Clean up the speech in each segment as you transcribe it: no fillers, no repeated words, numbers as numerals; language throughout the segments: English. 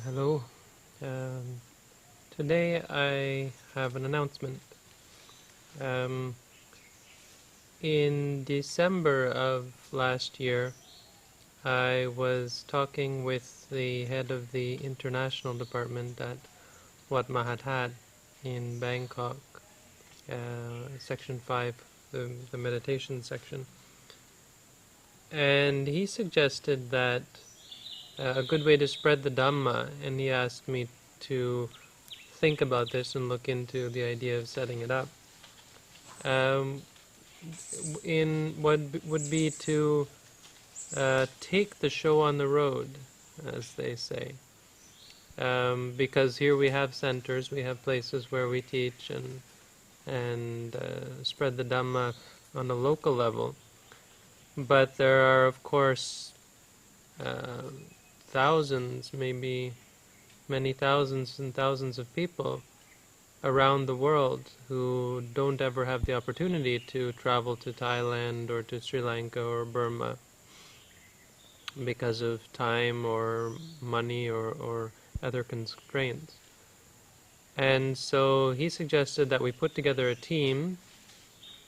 Hello. Um, Today I have an announcement. Um, in December of last year, I was talking with the head of the international department at Wat Mahat in Bangkok, Section 5, the meditation section. And he suggested that a good way to spread the Dhamma, and he asked me to think about this and look into the idea of setting it up. In what would be to take the show on the road, as they say. Because here we have centers, we have places where we teach and spread the Dhamma on a local level. But there are, of course, uh, thousands, maybe many thousands and thousands of people around the world who don't ever have the opportunity to travel to Thailand or to Sri Lanka or Burma because of time or money or other constraints. And so he suggested that we put together a team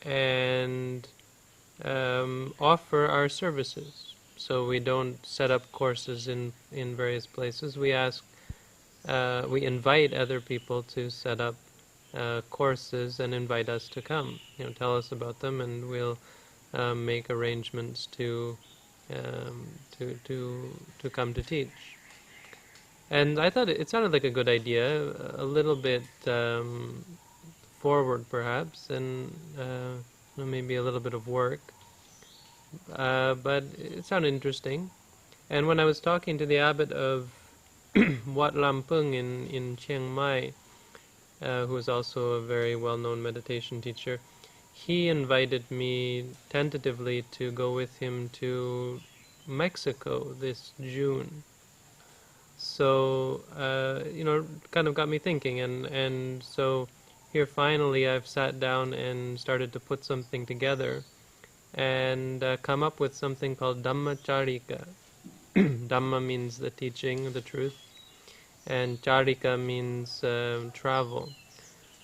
and offer our services. So we don't set up courses in various places. We invite other people to set up courses and invite us to come. Tell us about them, and we'll make arrangements to come to teach. And I thought it sounded like a good idea, a little bit forward perhaps, and maybe a little bit of work, but it sounded interesting. And when I was talking to the abbot of Wat Lampung in Chiang Mai, who is also a very well-known meditation teacher, he invited me tentatively to go with him to Mexico this June. So, kind of got me thinking, and so here finally I've sat down and started to put something together and come up with something called Dhamma Carika. Dhamma means the teaching, the truth, and Carika means travel.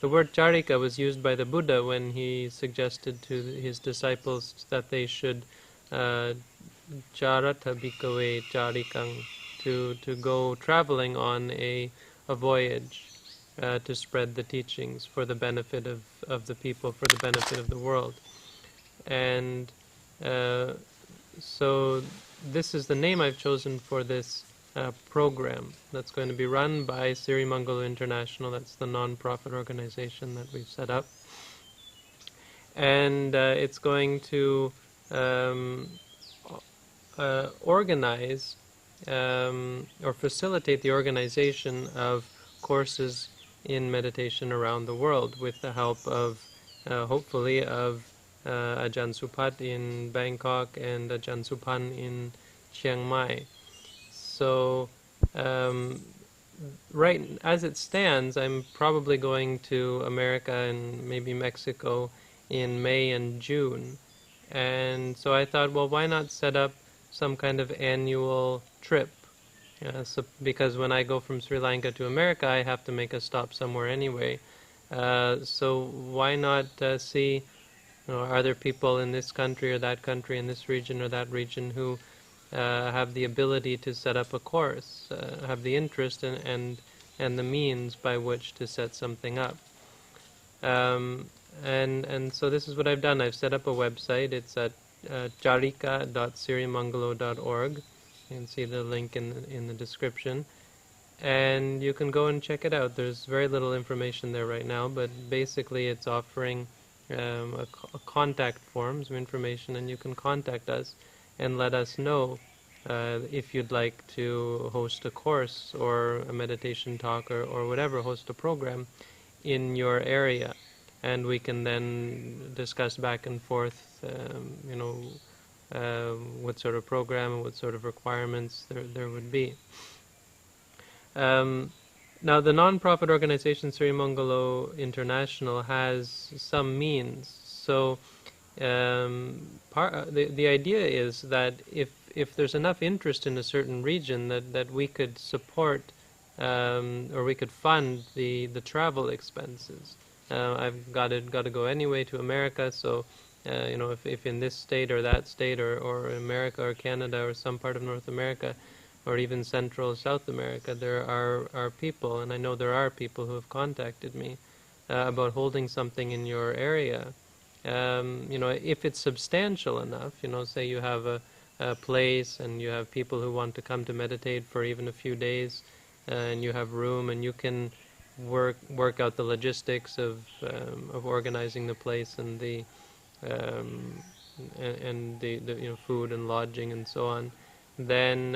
The word Carika was used by the Buddha when he suggested to his disciples that they should charata bhikkhave charikang, to go traveling on a voyage to spread the teachings for the benefit of the people, for the benefit of the world. And so this is the name I've chosen for this program that's going to be run by Sirimangalo International. That's the non-profit organization that we've set up. And it's going to organize or facilitate the organization of courses in meditation around the world with the help of, hopefully, of Ajahn Supat in Bangkok and Ajahn Supan in Chiang Mai. So, right as it stands, I'm probably going to America and maybe Mexico in May and June. And so I thought, well, why not set up some kind of annual trip? Because when I go from Sri Lanka to America, I have to make a stop somewhere anyway. So why not see, are there people in this country or that country, in this region or that region, who have the ability to set up a course, have the interest and the means by which to set something up. And so this is what I've done. I've set up a website. It's at charika.sirimangalo.org. You can see the link in the description. And you can go and check it out. There's very little information there right now, but basically it's offering a contact form, some information, and you can contact us and let us know if you'd like to host a course or a meditation talk or whatever, host a program in your area. And we can then discuss back and forth, what sort of program and what sort of requirements there would be. Now, the non-profit organization Sirimangalo International has some means. So the idea is that if there's enough interest in a certain region that we could support or we could fund the travel expenses. I've got to go anyway to America, so if in this state or that state or America or Canada or some part of North America or even Central or South America, there are people, and I know there are people who have contacted me about holding something in your area. If it's substantial enough, say you have a place and you have people who want to come to meditate for even a few days, and you have room and you can work out the logistics of organizing the place and the food and lodging and so on, then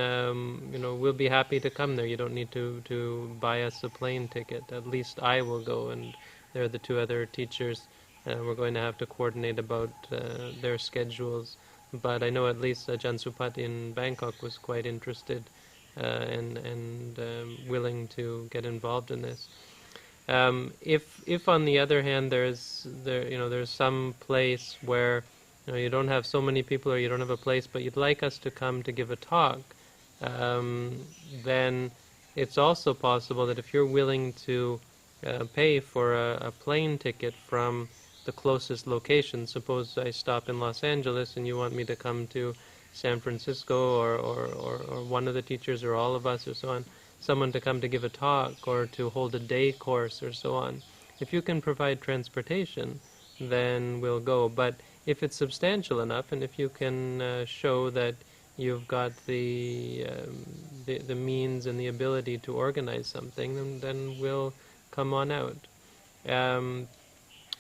we'll be happy to come there. You don't need to buy us a plane ticket. At least I will go, and there are the two other teachers. We're going to have to coordinate about their schedules. But I know at least Jansupat in Bangkok was quite interested and willing to get involved in this. If on the other hand there's some place where you don't have so many people, or you don't have a place, but you'd like us to come to give a talk, then it's also possible that if you're willing to pay for a plane ticket from the closest location, suppose I stop in Los Angeles and you want me to come to San Francisco, or one of the teachers or all of us or so on, someone to come to give a talk or to hold a day course or so on. If you can provide transportation, then we'll go. But if it's substantial enough, and if you can show that you've got the means and the ability to organize something, then we'll come on out.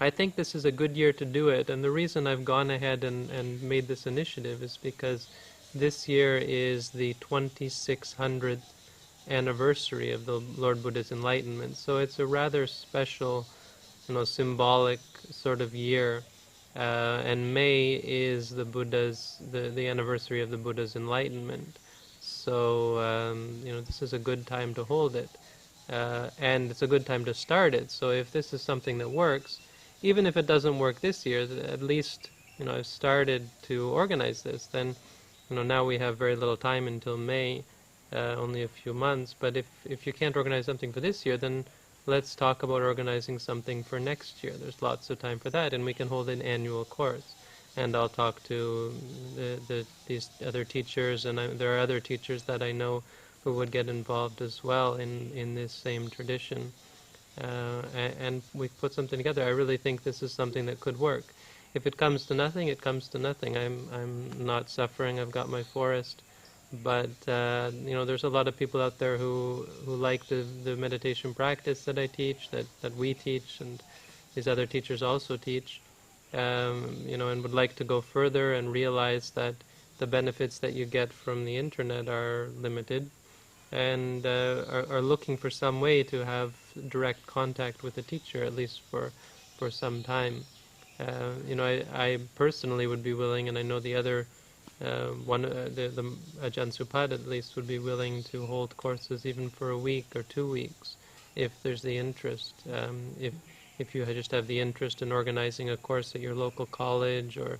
I think this is a good year to do it, and the reason I've gone ahead and made this initiative is because this year is the 2600th anniversary of the Lord Buddha's enlightenment. So it's a rather special, symbolic sort of year. And May is the anniversary of the Buddha's enlightenment. So, this is a good time to hold it. And it's a good time to start it. So if this is something that works, even if it doesn't work this year, at least, I've started to organize this. Then, now we have very little time until May, only a few months. But if you can't organize something for this year, then let's talk about organizing something for next year. There's lots of time for that, and we can hold an annual course. And I'll talk to these other teachers, and there are other teachers that I know who would get involved as well in this same tradition. And we put something together. I really think this is something that could work. If it comes to nothing, it comes to nothing. I'm not suffering. I've got my forest. But there's a lot of people out there who like the meditation practice that I teach, that we teach, and these other teachers also teach, and would like to go further and realize that the benefits that you get from the internet are limited, and are looking for some way to have direct contact with a teacher, at least for some time. I personally would be willing, and I know the other the Ajahn Supat at least would be willing to hold courses even for a week or 2 weeks, if there's the interest. If you just have the interest in organizing a course at your local college or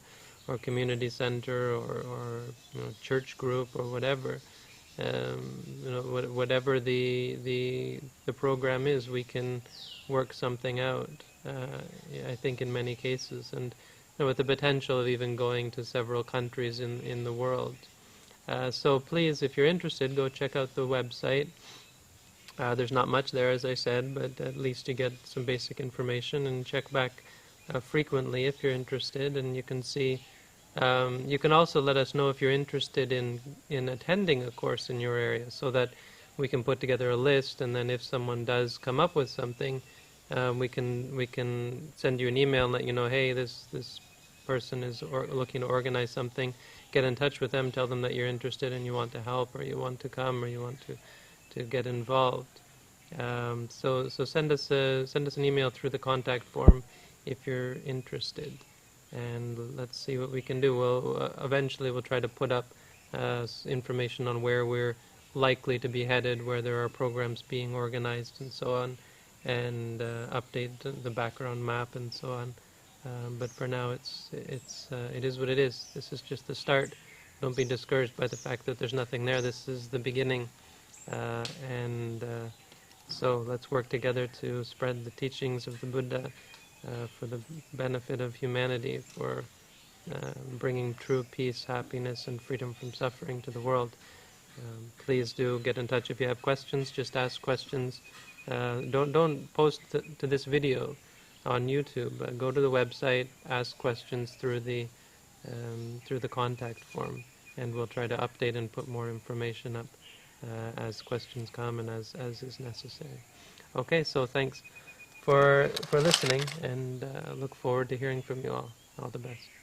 community center or church group or whatever. Whatever the program is, we can work something out. I think in many cases, and with the potential of even going to several countries in the world. So please, if you're interested, go check out the website. There's not much there, as I said, but at least you get some basic information, and check back frequently if you're interested, and you can see. You can also let us know if you're interested in attending a course in your area, so that we can put together a list, and then if someone does come up with something, we can send you an email and let you know, hey, this person is looking to organize something. Get in touch with them, tell them that you're interested and you want to help, or you want to come, or you want to get involved. So send us an email through the contact form if you're interested. And let's see what we can do. Eventually we'll try to put up information on where we're likely to be headed, where there are programs being organized and so on, and update the background map and so on. But for now, it is what it is. This is just the start. don't be discouraged by the fact that there's nothing there. This is the beginning, and so let's work together to spread the teachings of the Buddha for the benefit of humanity, for bringing true peace, happiness, and freedom from suffering to the world. Please do get in touch if you have questions. Just ask questions. Don't post to this video on YouTube. Go to the website, ask questions through the contact form, and we'll try to update and put more information up as questions come and as is necessary. Okay, so thanks for listening, and look forward to hearing from you all. All the best.